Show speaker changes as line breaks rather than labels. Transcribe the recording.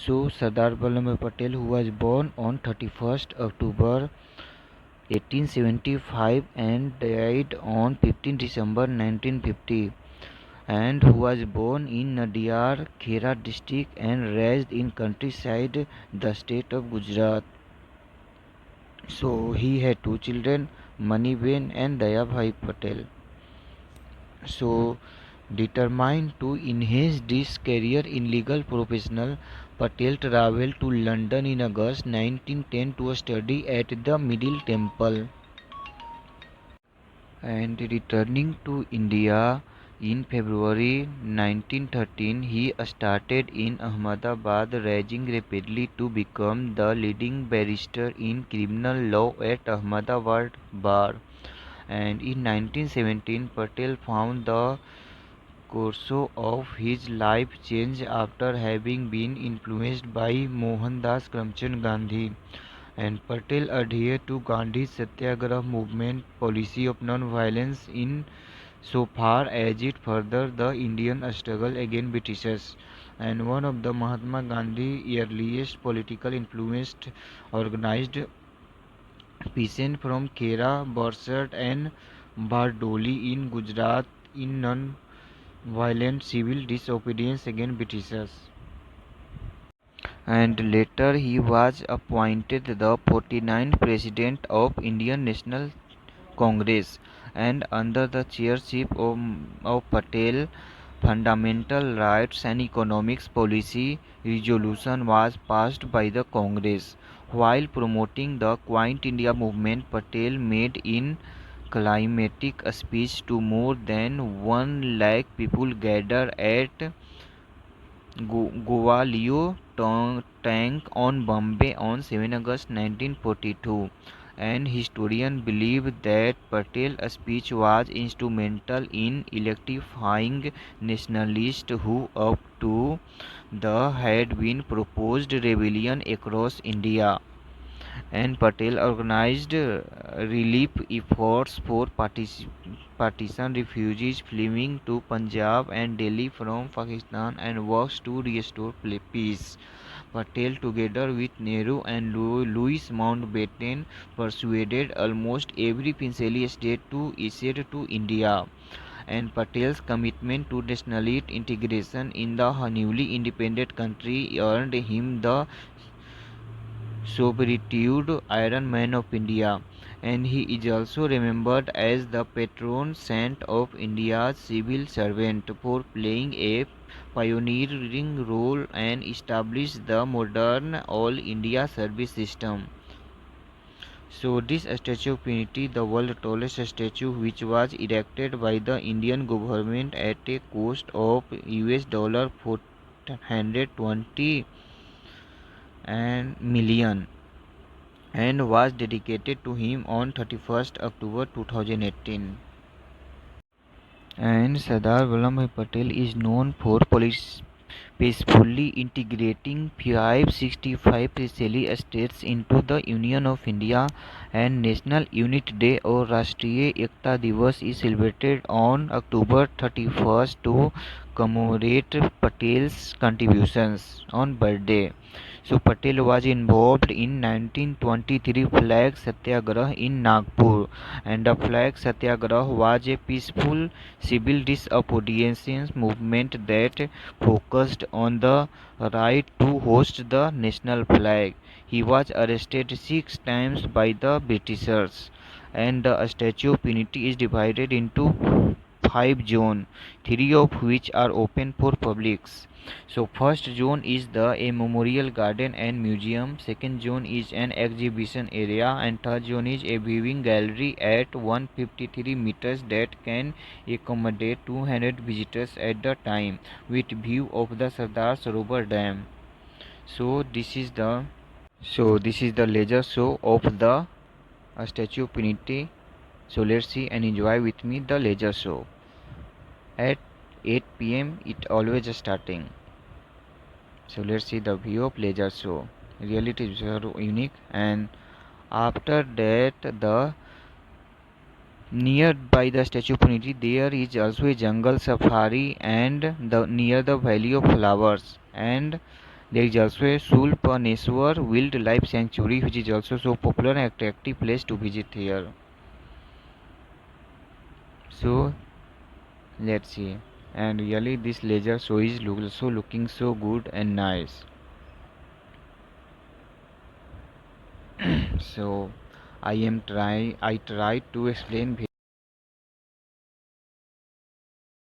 So Sardar Vallabhbhai Patel, who was born on 31st October 1875 and died on 15 December 1950, and who was born in Nadiyar, Khera district and raised in countryside, the state of Gujarat. So he had two children, Maniben and Dayabhai Patel. So determined to enhance this career in legal professional, Patel travelled to London in August 1910 to study at the Middle Temple, and returning to India in February 1913, he started in Ahmedabad, rising rapidly to become the leading barrister in criminal law at Ahmedabad Bar. And in 1917, Patel found the course of his life changed after having been influenced by Mohandas Karamchand Gandhi, and Patel adhered to Gandhi's Satyagraha movement policy of non-violence in so far as it furthered the Indian struggle against Britishers, and one of the Mahatma Gandhi's earliest political influenced organized peasants from Khera, Barsat and Bardoli in Gujarat in non-violent civil disobedience against Britishers. And later he was appointed the 49th President of Indian National Congress, and under the chairship of Patel, Fundamental Rights and Economics Policy resolution was passed by the Congress. While promoting the Quit India movement, Patel made in climatic speech to more than 1 lakh people gathered at Gwalior Tank on Bombay on 7 August 1942, and historians believe that Patel's speech was instrumental in electrifying nationalists who up to the had been proposed rebellion across India, and Patel organized relief efforts for partisan refugees fleeing to Punjab and Delhi from Pakistan and works to restore peace. Patel, together with Nehru and Louis Mountbatten, persuaded almost every princely state to accede to India, and Patel's commitment to nationalist integration in the newly independent country earned him the sobriquet Iron Man of India, and he is also remembered as the patron saint of India's civil servant for playing a pioneering role and established the modern All India service system. So this Statue of Unity, the world's tallest statue, which was erected by the Indian government at a cost of $420 million, and was dedicated to him on 31st October 2018. And Sardar Vallabhbhai Patel is known for peacefully integrating 565 princely states into the Union of India, and National Unity Day or Rashtriya Ekta Divas is celebrated on October 31st to commemorate Patel's contributions on birthday. So Patel was involved in 1923 Flag Satyagraha in Nagpur, and the Flag Satyagraha was a peaceful civil disobedience movement that focused on the right to hoist the national flag. He was arrested 6 times by the Britishers, and the Statue of Unity is divided into 5 zones, 3 of which are open for publics. So first zone is a memorial garden and museum, second zone is an exhibition area, and third zone is a viewing gallery at 153 meters that can accommodate 200 visitors at the time with view of the Sardar Sarovar Dam. So this is the leisure show of the Statue of Unity. So let's see and enjoy with me the leisure show. At 8 p.m. it always starting. So let's see the view of leisure show. Really it is very unique, and after that the nearby the Statue of Unity there is also a jungle safari and the near the Valley of Flowers, and There is also a Sulpaneswar Wildlife Sanctuary, which is also so popular and attractive place to visit here. So let's see. And really, this laser show is also looking so good and nice. So I tried to explain